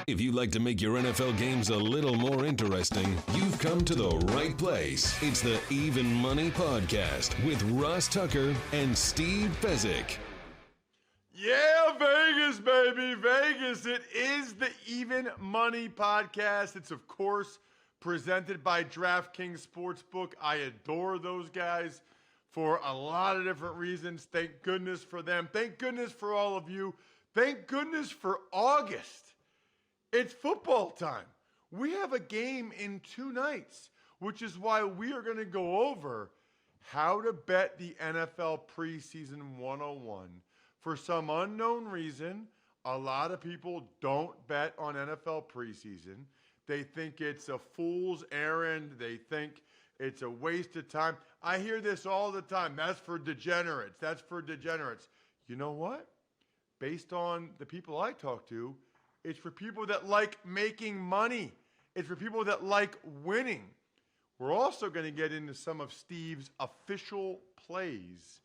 If you'd like to make your NFL games a little more interesting, you've come to the right place. It's the Even Money Podcast with Ross Tucker and Steve Fezzik. Yeah, Vegas, baby, Vegas. It is the Even Money Podcast. It's, of course, presented by DraftKings Sportsbook. I adore those guys for a lot of different reasons. Thank goodness for them. Thank goodness for all of you. Thank goodness for August. It's football time. We have a game in 2 nights, which is why we are going to go over how to bet the NFL preseason 101. For some unknown reason, a lot of people don't bet on NFL preseason. They think it's a fool's errand. They think it's a waste of time. I hear this all the time. That's for degenerates. That's for degenerates. You know what? Based on the people I talk to, it's for people that like making money. It's for people that like winning. We're also going to get into some of Steve's official plays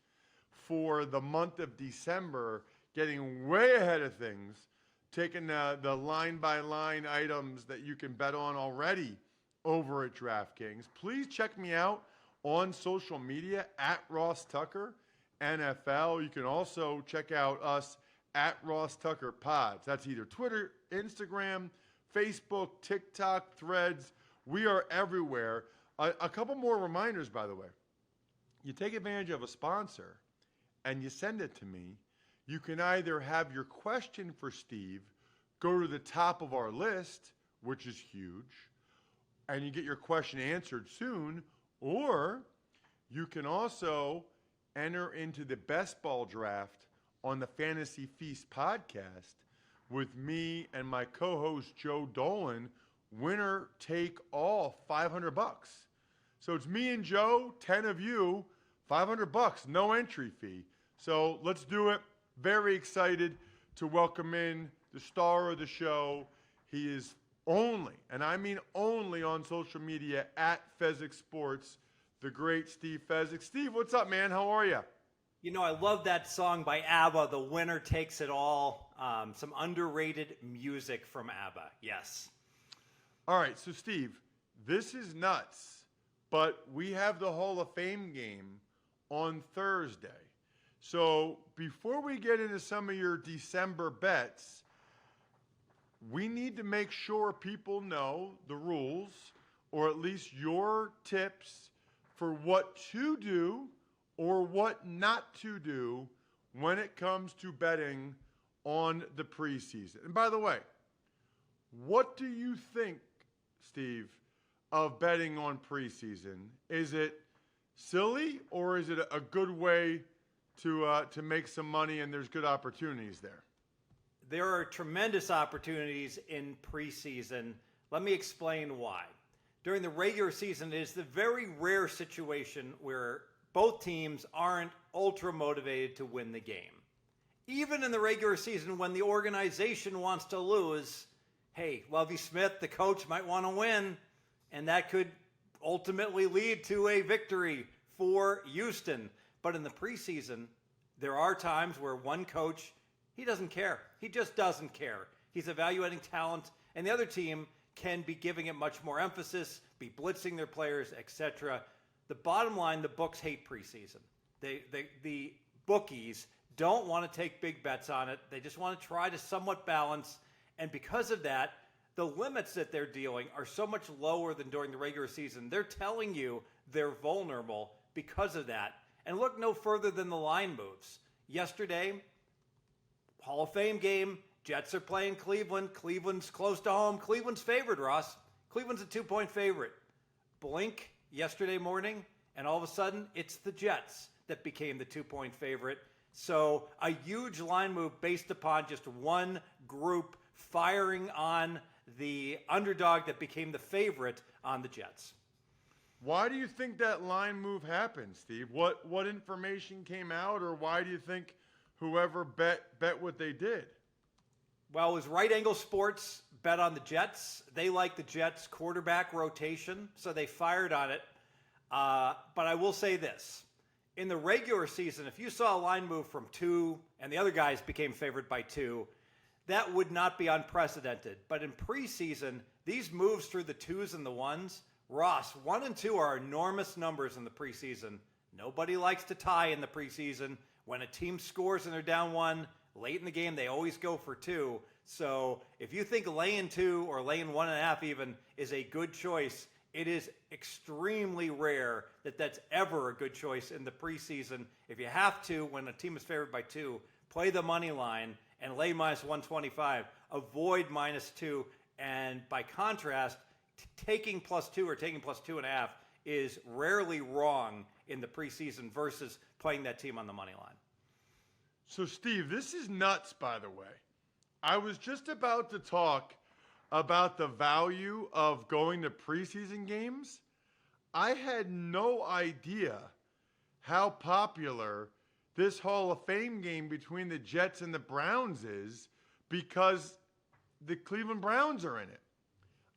for the month of December, getting way ahead of things, taking the line-by-line items that you can bet on already over at DraftKings. Please check me out on social media at Ross Tucker NFL. You can also check out us at Ross Tucker Pods. That's either Twitter, Instagram, Facebook, TikTok, Threads. We are everywhere. A couple more reminders, by the way. You take advantage of a sponsor and you send it to me. You can either have your question for Steve go to the top of our list, which is huge, and you get your question answered soon, or you can also enter into the best ball draft on the Fantasy Feast podcast with me and my co-host Joe Dolan. Winner take all, $500. So it's me and Joe, 10 of you, $500, no entry fee. So let's do it. Very excited to welcome in the star of the show. He is only, and I mean only, on social media at Fezzik Sports, the great Steve Fezzik. Steve, what's up, man? How are you? You know, I love that song by ABBA, The Winner Takes It All. Some underrated music from ABBA, yes. All right, so Steve, this is nuts, but we have the Hall of Fame game on Thursday. So before we get into some of your December bets, we need to make sure people know the rules, or at least your tips for what to do or what not to do when it comes to betting on the preseason. And by the way, what do you think, Steve, of betting on preseason? Is it silly, or is it a good way to make some money and there's good opportunities there? There are tremendous opportunities in preseason. Let me explain why. During the regular season, it is the very rare situation where both teams aren't ultra motivated to win the game. Even in the regular season, when the organization wants to lose, hey, Lovie Smith, the coach, might want to win, and that could ultimately lead to a victory for Houston. But in the preseason, there are times where one coach, he doesn't care. He just doesn't care. He's evaluating talent, and the other team can be giving it much more emphasis, be blitzing their players, etc. The bottom line, the books hate preseason. The bookies don't want to take big bets on it. They just want to try to somewhat balance. And because of that, the limits that they're dealing are so much lower than during the regular season. They're telling you they're vulnerable because of that. And look no further than the line moves. Yesterday, Hall of Fame game, Jets are playing Cleveland. Cleveland's close to home. Cleveland's favored, Ross. Cleveland's a 2-point favorite. Blink yesterday morning, and all of a sudden, it's the Jets that became the 2-point favorite. So a huge line move based upon just one group firing on the underdog that became the favorite on the Jets. Why do you think that line move happened, Steve? What information came out, or why do you think whoever bet what they did? Well, it was Right Angle Sports bet on the Jets. They like the Jets' quarterback rotation, so they fired on it. But I will say this. In the regular season, if you saw a line move from 2 and the other guys became favored by 2, That would not be unprecedented. But in preseason, these moves through the 2s and the 1s, Ross, 1 and 2 are enormous numbers in the preseason. Nobody likes to tie in the preseason. When a team scores and they're down 1, late in the game, they always go for 2. So if you think laying 2 or laying 1.5 even is a good choice, it is extremely rare that that's ever a good choice in the preseason. If you have to, when a team is favored by 2, play the money line and lay minus 125. Avoid minus 2. And by contrast, taking plus 2 or taking plus 2.5 is rarely wrong in the preseason versus playing that team on the money line. So, Steve, this is nuts, by the way. I was just about to talk about the value of going to preseason games. I had no idea how popular this Hall of Fame game between the Jets and the Browns is because the Cleveland Browns are in it.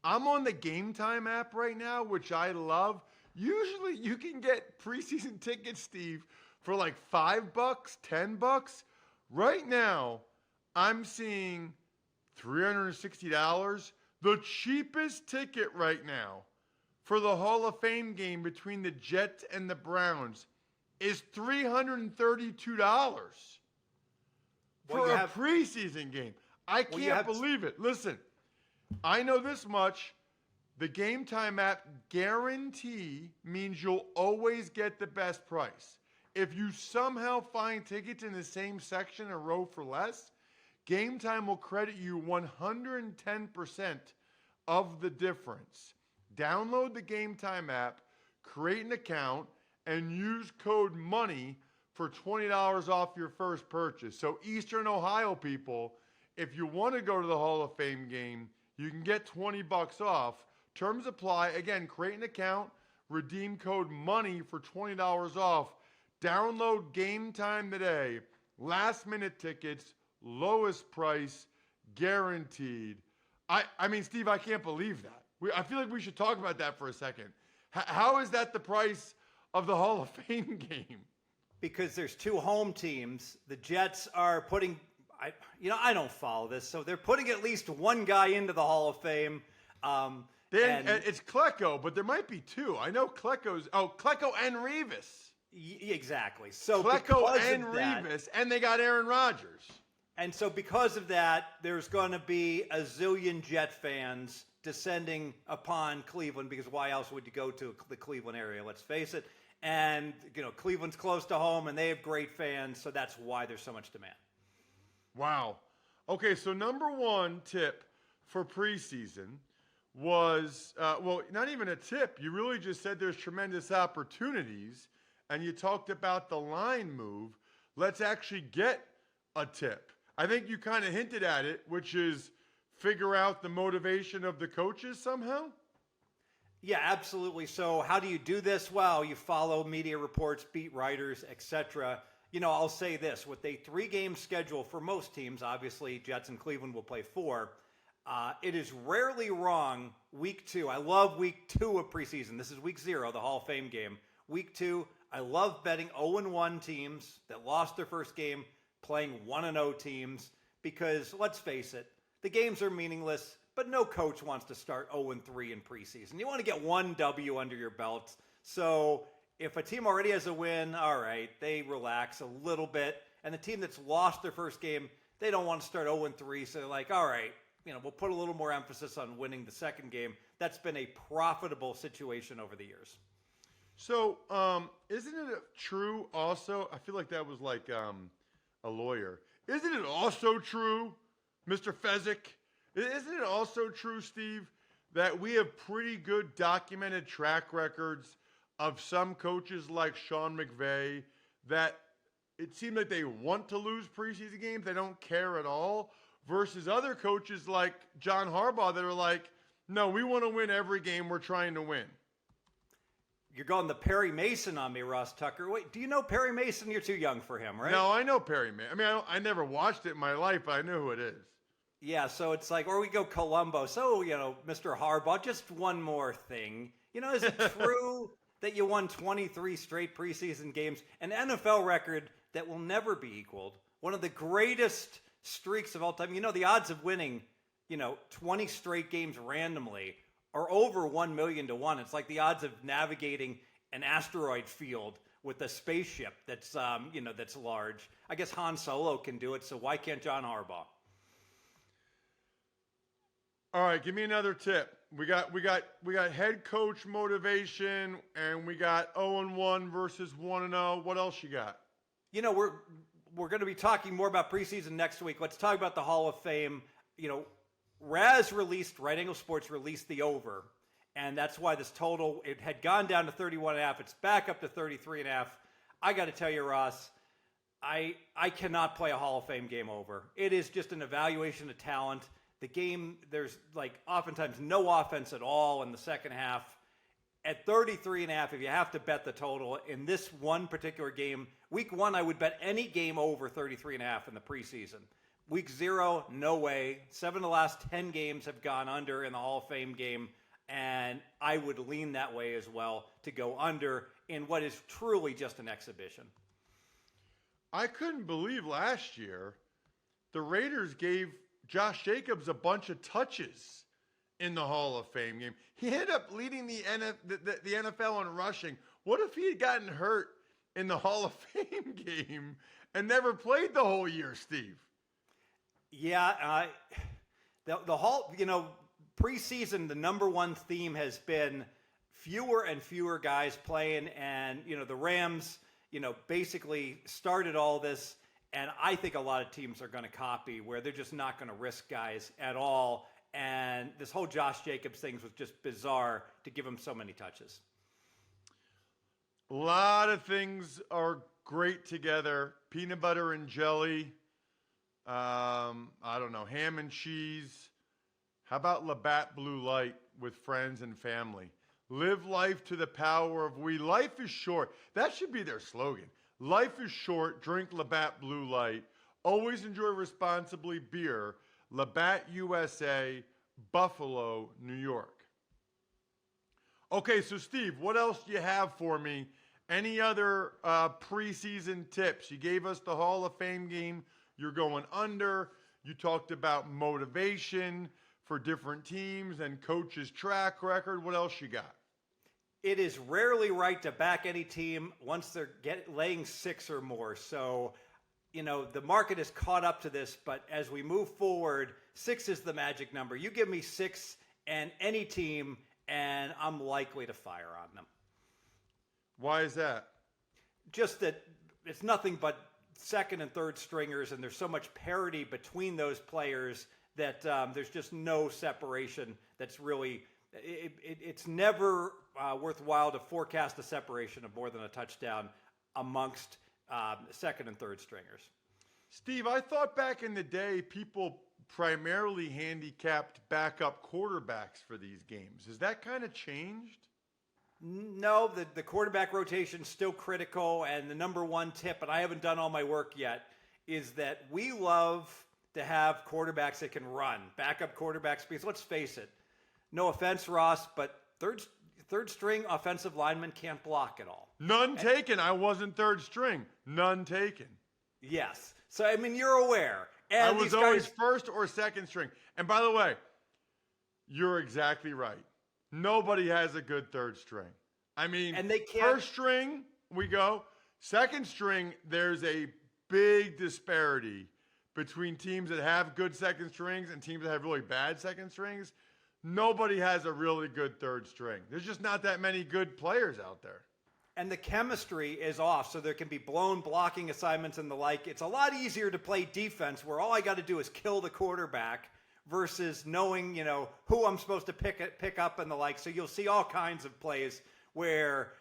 I'm on the Game Time app right now, which I love. Usually you can get preseason tickets, Steve, for like $5, $10. Right now, I'm seeing $360. The cheapest ticket right now for the Hall of Fame game between the Jets and the Browns is $332 for a preseason game. I can't believe it. Listen, I know this much. The Game Time app guarantee means you'll always get the best price. If you somehow find tickets in the same section or row for less, Game Time will credit you 110% of the difference. Download the Game Time app, create an account, and use code MONEY for $20 off your first purchase. So Eastern Ohio people, if you want to go to the Hall of Fame game, you can get $20 off. Terms apply. Again, create an account, redeem code MONEY for $20 off. Download Game Time today. Last minute tickets, lowest price, guaranteed. I mean, Steve, I can't believe that. I feel like we should talk about that for a second. How is that the price of the Hall of Fame game? Because there's 2 home teams. The Jets are putting, I don't follow this, so they're putting at least 1 guy into the Hall of Fame. It's Klecko, but there might be 2. I know Klecko and Revis. Exactly. So Klecko and Revis, and they got Aaron Rodgers. And so because of that, there's going to be a zillion Jet fans descending upon Cleveland, because why else would you go to the Cleveland area? Let's face it. And, Cleveland's close to home, and they have great fans, so that's why there's so much demand. Wow. Okay, so number 1 tip for preseason was, not even a tip. You really just said there's tremendous opportunities, and you talked about the line move. Let's actually get a tip. I think you kind of hinted at it, which is figure out the motivation of the coaches somehow? Yeah, absolutely. So how do you do this? Well, you follow media reports, beat writers, etc. I'll say this. With a 3-game schedule for most teams, obviously Jets and Cleveland will play 4, it is rarely wrong week 2. I love week 2 of preseason. This is week 0, the Hall of Fame game. Week 2, I love betting 0-1 teams that lost their first game playing 1-0 teams because, let's face it, the games are meaningless, but no coach wants to start 0-3 in preseason. You want to get 1 W under your belt. So if a team already has a win, all right, they relax a little bit. And the team that's lost their first game, they don't want to start 0-3, so they're like, all right, we'll put a little more emphasis on winning the second game. That's been a profitable situation over the years. So, isn't it true also, I feel like that was like a lawyer. Isn't it also true, Mr. Fezzik? Isn't it also true, Steve, that we have pretty good documented track records of some coaches like Sean McVay that it seemed like they want to lose preseason games, they don't care at all, versus other coaches like John Harbaugh that are like, no, we want to win every game we're trying to win. You're going the Perry Mason on me, Ross Tucker. Wait, do you know Perry Mason? You're too young for him, right? No, I know Perry Mason. I mean, I never watched it in my life, but I know who it is. Yeah, so it's like, or we go Columbo. So, Mr. Harbaugh, just one more thing. Is it true that you won 23 straight preseason games, an NFL record that will never be equaled, one of the greatest streaks of all time. The odds of winning, 20 straight games randomly are over 1 million to 1. It's like the odds of navigating an asteroid field with a spaceship that's that's large. I guess Han Solo can do it, so why can't John Harbaugh? All right, give me another tip. We got head coach motivation, and we got 0-1 versus 1-0. What else you got? We're going to be talking more about preseason next week. Let's talk about the Hall of Fame. Raz released, Right Angle Sports released the over, and that's why this total, it had gone down to 31.5. It's back up to 33.5. I got to tell you, Ross, I cannot play a Hall of Fame game over. It is just an evaluation of talent. The game, there's oftentimes no offense at all in the second half. At 33.5, if you have to bet the total in this one particular game, week 1, I would bet any game over 33.5 in the preseason. Week 0, no way. 7 of the last 10 games have gone under in the Hall of Fame game, and I would lean that way as well to go under in what is truly just an exhibition. I couldn't believe last year the Raiders gave Josh Jacobs a bunch of touches in the Hall of Fame game. He ended up leading the NFL in rushing. What if he had gotten hurt in the Hall of Fame game and never played the whole year, Steve? Yeah, the whole, preseason, the number one theme has been fewer and fewer guys playing, and, the Rams, basically started all this, and I think a lot of teams are going to copy where they're just not going to risk guys at all, and this whole Josh Jacobs thing was just bizarre to give him so many touches. A lot of things are great together. Peanut butter and jelly. I don't know, ham and cheese. How about Labatt Blue Light with friends and family? Live life to the power of we. Life is short. That should be their slogan. Life is short. Drink Labatt Blue Light. Always enjoy responsibly beer. Labatt USA, Buffalo, New York. Okay, so Steve, what else do you have for me? Any other preseason tips? You gave us the Hall of Fame game. You're going under. You talked about motivation for different teams and coaches' track record. What else you got? It is rarely right to back any team once they're laying 6 or more. So, the market is caught up to this, but as we move forward, 6 is the magic number. You give me 6 and any team, and I'm likely to fire on them. Why is that? Just that it's nothing but second and third stringers, and there's so much parity between those players that there's just no separation. That's really, it's never worthwhile to forecast a separation of more than a touchdown amongst second and third stringers. Steve, I thought back in the day people primarily handicapped backup quarterbacks for these games. Has that kind of changed? No, the quarterback rotation is still critical, and the number one tip, and I haven't done all my work yet, is that we love to have quarterbacks that can run, backup quarterbacks, because let's face it, no offense, Ross, but third string offensive linemen can't block at all. None taken. I wasn't third string. None taken. Yes. So, you're aware. And I was always first or second string. And by the way, you're exactly right. Nobody has a good third string. And they can't. First string, we go. Second string, there's a big disparity between teams that have good second strings and teams that have really bad second strings. Nobody has a really good third string. There's just not that many good players out there. And the chemistry is off, so there can be blown blocking assignments and the like. It's a lot easier to play defense where all I got to do is kill the quarterback versus knowing, who I'm supposed to pick up and the like. So you'll see all kinds of plays where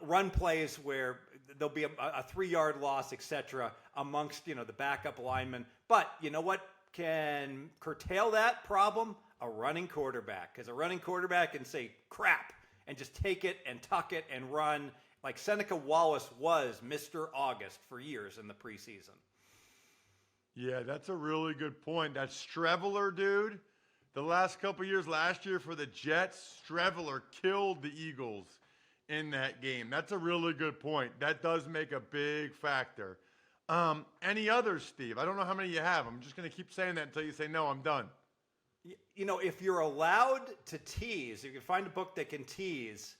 run plays where there'll be a 3-yard loss, etc., amongst, the backup linemen. But you know what can curtail that problem? A running quarterback. Because a running quarterback can say crap and just take it and tuck it and run like Seneca Wallace was Mr. August for years in the preseason. Yeah, that's a really good point. That Streveler dude, the last couple years, last year for the Jets, Streveler killed the Eagles in that game. That's a really good point. That does make a big factor. Any others, Steve? I don't know how many you have. I'm just going to keep saying that until you say, no, I'm done. You know, if you're allowed to tease, you can find a book that can tease.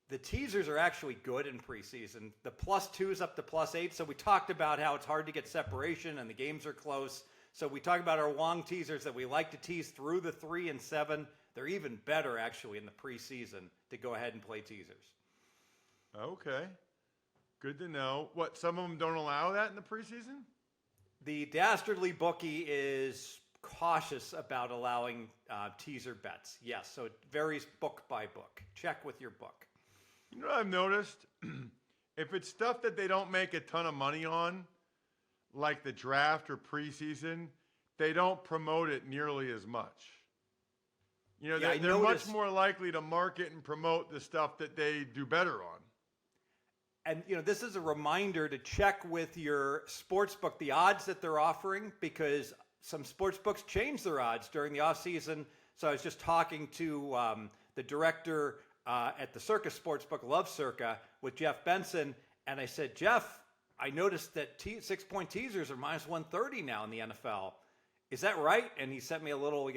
The teasers are actually good in preseason. The +2s up to +8. So we talked about how it's hard to get separation and the games are close. So we talked about our long teasers that we like to tease through the 3 and 7. They're even better, actually, in the preseason to go ahead and play teasers. Okay. Good to know. What, some of them don't allow that in the preseason? The Dastardly bookie is cautious about allowing teaser bets. Yes, so it varies book by book. Check with your book. You know what I've noticed? If it's stuff that they don't make a ton of money on, like the draft or preseason, they don't promote it nearly as much. You know, they're much more likely to market and promote the stuff that they do better on. And, you know, this is a reminder to check with your sports book the odds that they're offering, because some sports books change their odds during the offseason. So I was just talking to the director at the Circus Sportsbook, Love Circa, with Jeff Benson. And I said, Jeff, I noticed that 6-point teasers are -130 now in the NFL. Is that right? And he sent me a little,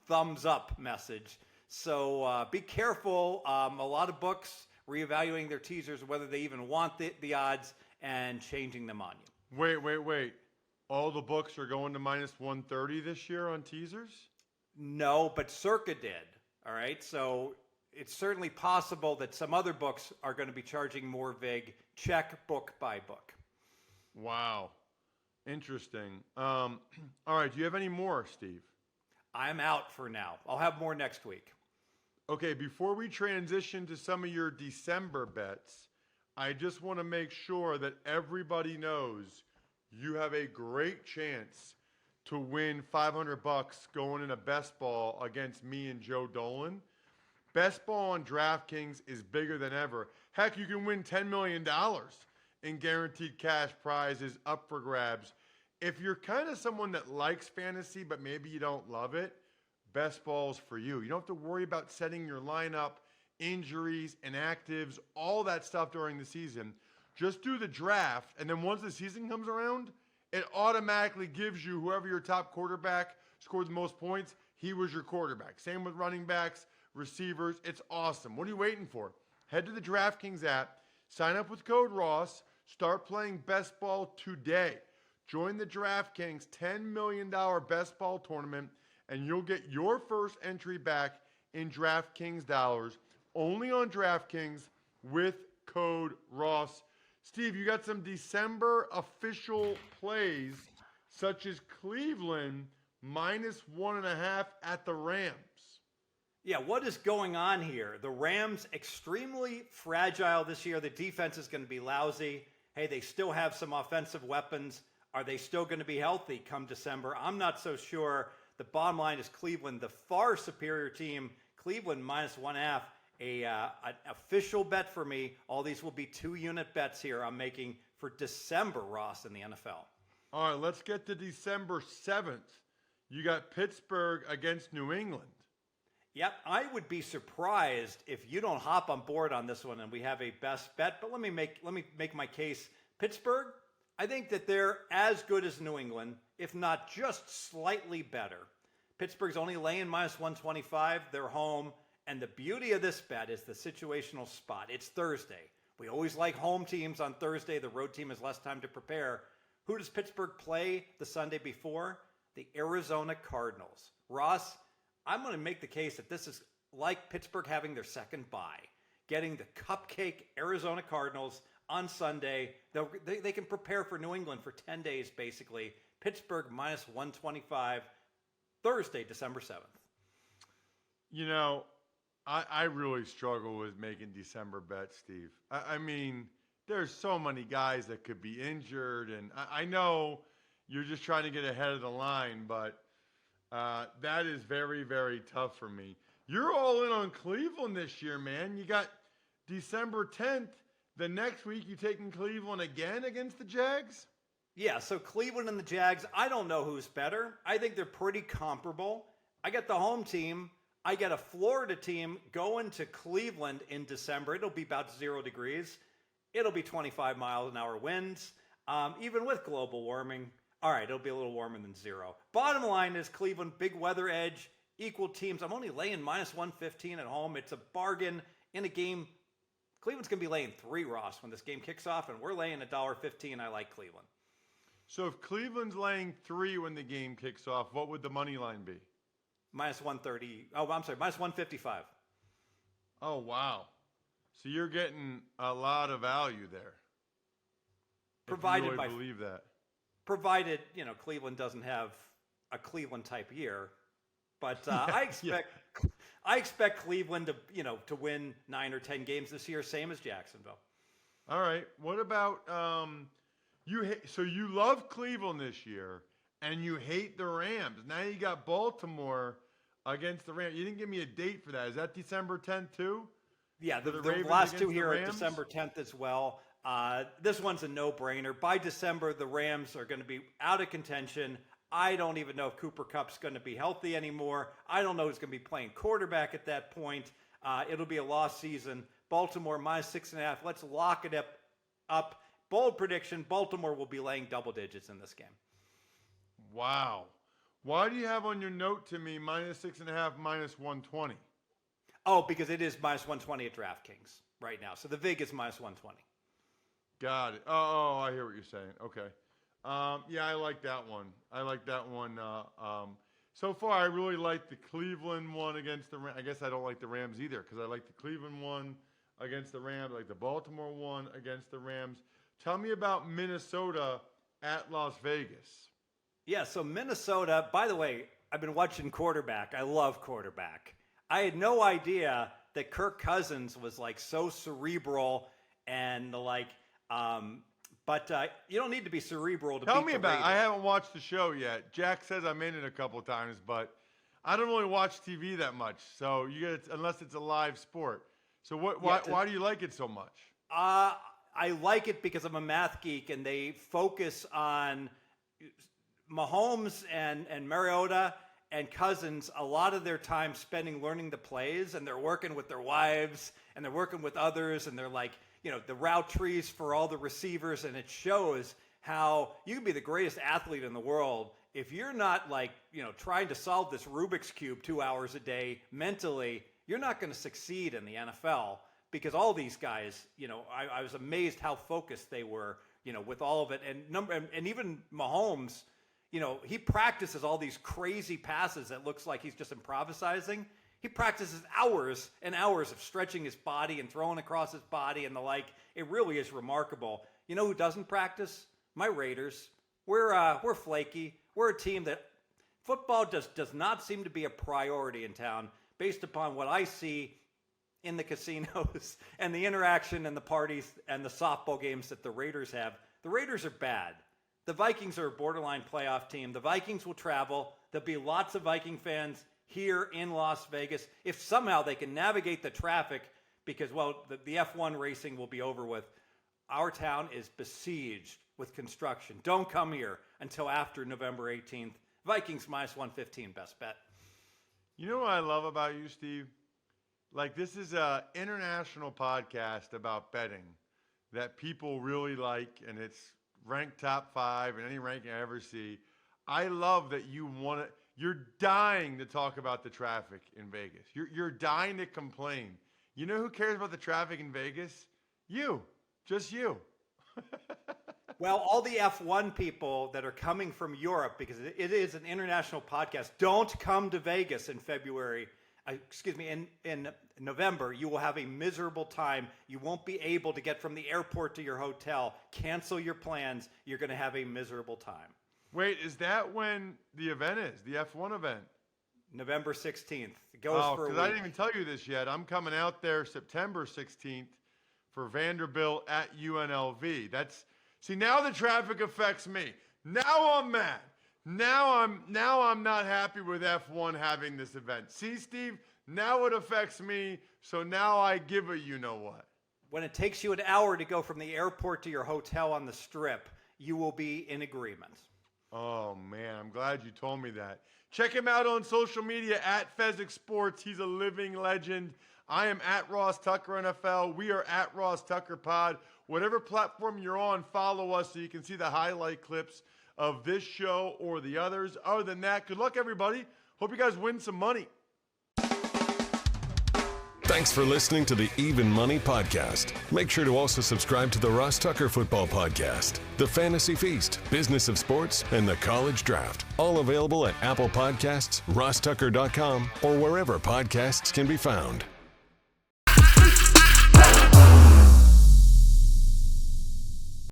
thumbs up message. So be careful. A lot of books reevaluating their teasers, whether they even want the odds, and changing them on you. Wait. All the books are going to -130 this year on teasers? No, but Circa did. All right. So it's certainly possible that some other books are going to be charging more vig. Check book by book. Wow. Interesting. All right. Do you have any more, Steve? I'm out for now. I'll have more next week. Okay. Before we transition to some of your December bets, I just want to make sure that everybody knows you have a great chance to win $500 going in a best ball against me and Joe Dolan. Best ball on DraftKings is bigger than ever. Heck, you can win $10 million in guaranteed cash prizes up for grabs. If you're kind of someone that likes fantasy, but maybe you don't love it, best ball's for you. You don't have to worry about setting your lineup, injuries, inactives, all that stuff during the season. Just do the draft, and then once the season comes around, it automatically gives you whoever your top quarterback scored the most points, he was your quarterback. Same with running backs, receivers. It's awesome. What are you waiting for? Head to the DraftKings app, sign up with code Ross, start playing best ball today. Join the DraftKings $10 million best ball tournament, and you'll get your first entry back in DraftKings dollars, only on DraftKings with code Ross. Steve, you got some December official plays, such as Cleveland -1.5 at the Rams. Yeah, what is going on here? The Rams extremely fragile this year. The defense is going to be lousy. Hey, they still have some offensive weapons. Are they still going to be healthy come December? I'm not so sure. The bottom line is Cleveland, the far superior team. Cleveland -1.5. An official bet for me. All these will be 2-unit bets here I'm making for December, Ross, in the NFL. All right, let's get to December 7th. You got Pittsburgh against New England. Yep, I would be surprised if you don't hop on board on this one and we have a best bet. But let me make my case. Pittsburgh, I think that they're as good as New England, if not just slightly better. Pittsburgh's only laying -125. They're home. And the beauty of this bet is the situational spot. It's Thursday. We always like home teams on Thursday. The road team has less time to prepare. Who does Pittsburgh play the Sunday before? The Arizona Cardinals. Ross, I'm going to make the case that this is like Pittsburgh having their second bye, getting the cupcake Arizona Cardinals on Sunday. They can prepare for New England for 10 days, basically. Pittsburgh -125, Thursday, December 7th. You know, I really struggle with making December bets, Steve. I mean, there's so many guys that could be injured, and I know you're just trying to get ahead of the line, but that is very, very tough for me. You're all in on Cleveland this year, man. You got December 10th. The next week, you taking Cleveland again against the Jags? Yeah, so Cleveland and the Jags, I don't know who's better. I think they're pretty comparable. I got the home team. I get a Florida team going to Cleveland in December. It'll be about 0 degrees. It'll be 25 miles an hour winds, even with global warming. All right, it'll be a little warmer than 0. Bottom line is Cleveland, big weather edge, equal teams. I'm only laying minus 115 at home. It's a bargain in a game. Cleveland's going to be laying 3, Ross, when this game kicks off, and we're laying $1.15. I like Cleveland. So if Cleveland's laying 3 when the game kicks off, what would the money line be? Minus 130. Oh, I'm sorry, minus 155. Oh, wow. So you're getting a lot of value there. Provided I believe that. Provided, Cleveland doesn't have a Cleveland type year. But I expect Cleveland to win 9 or 10 games this year, same as Jacksonville. All right. What about so you love Cleveland this year and you hate the Rams. Now you got Baltimore against the Rams. You didn't give me a date for that. Is that December 10th too? Yeah, the last 2 here are December 10th as well. This one's a no-brainer. By December, the Rams are going to be out of contention. I don't even know if Cooper Kupp's going to be healthy anymore. I don't know who's going to be playing quarterback at that point. It'll be a lost season. Baltimore minus 6.5. Let's lock it up. Bold prediction, Baltimore will be laying double digits in this game. Wow. Why do you have on your note to me minus 6.5, minus 120? Oh, because it is minus 120 at DraftKings right now. So the VIG is minus 120. Got it. Oh, I hear what you're saying. Okay. Yeah, I like that one. So far, I really like the Cleveland one against the Rams. I guess I don't like the Rams either because I like the Cleveland one against the Rams. I like the Baltimore one against the Rams. Tell me about Minnesota at Las Vegas. Yeah, so Minnesota, by the way, I've been watching quarterback. I love quarterback. I had no idea that Kirk Cousins was so cerebral and but you don't need to be cerebral to Tell beat me the about it. Raiders. I haven't watched the show yet. Jack says I'm in it a couple of times, but I don't really watch TV that much. So you get unless it's a live sport. So why do you like it so much? I like it because I'm a math geek, and they focus on Mahomes and Mariota and Cousins a lot of their time spending learning the plays, and they're working with their wives, and they're working with others, and they're the route trees for all the receivers, and it shows how you can be the greatest athlete in the world if you're not trying to solve this Rubik's Cube 2 hours a day mentally. You're not going to succeed in the NFL because all these guys, I was amazed how focused they were, with all of it, and even Mahomes. He practices all these crazy passes that looks like he's just improvising. He practices hours and hours of stretching his body and throwing across his body and the like. It really is remarkable. You know who doesn't practice? My Raiders. We're flaky. We're a team that football just does not seem to be a priority in town based upon what I see in the casinos and the interaction and the parties and the softball games that the Raiders have. The Raiders are bad. The Vikings are a borderline playoff team. The Vikings will travel. There'll be lots of Viking fans here in Las Vegas. If somehow they can navigate the traffic, because, the F1 racing will be over with. Our town is besieged with construction. Don't come here until after November 18th. Vikings minus 115, best bet. You know what I love about you, Steve? This is an international podcast about betting that people really like, and it's ranked top 5 in any ranking I ever see. I love that you're dying to talk about the traffic in Vegas. You're dying to complain. You know who cares about the traffic in Vegas? You. Just you. Well, all the F1 people that are coming from Europe, because it is an international podcast, don't come to Vegas in February. In November. You will have a miserable time. You won't be able to get from the airport to your hotel. Cancel your plans. You're going to have a miserable time. Wait, is that when the event is? The F1 event? November 16th. It goes for a week. Because I didn't even tell you this yet. I'm coming out there September 16th for Vanderbilt at UNLV. See, now the traffic affects me. Now I'm mad. Now I'm not happy with F1 having this event. See, Steve, now it affects me, so now I give a you-know-what. When it takes you an hour to go from the airport to your hotel on the Strip, you will be in agreement. Oh, man, I'm glad you told me that. Check him out on social media at Fezzik Sports. He's a living legend. I am at Ross Tucker NFL. We are at Ross Tucker Pod. Whatever platform you're on, follow us so you can see the highlight clips of this show or the others. Other than that, good luck, everybody. Hope you guys win some money. Thanks for listening to the Even Money Podcast. Make sure to also subscribe to the Ross Tucker Football Podcast, the Fantasy Feast, Business of Sports, and the College Draft. All available at Apple Podcasts, rosstucker.com, or wherever podcasts can be found.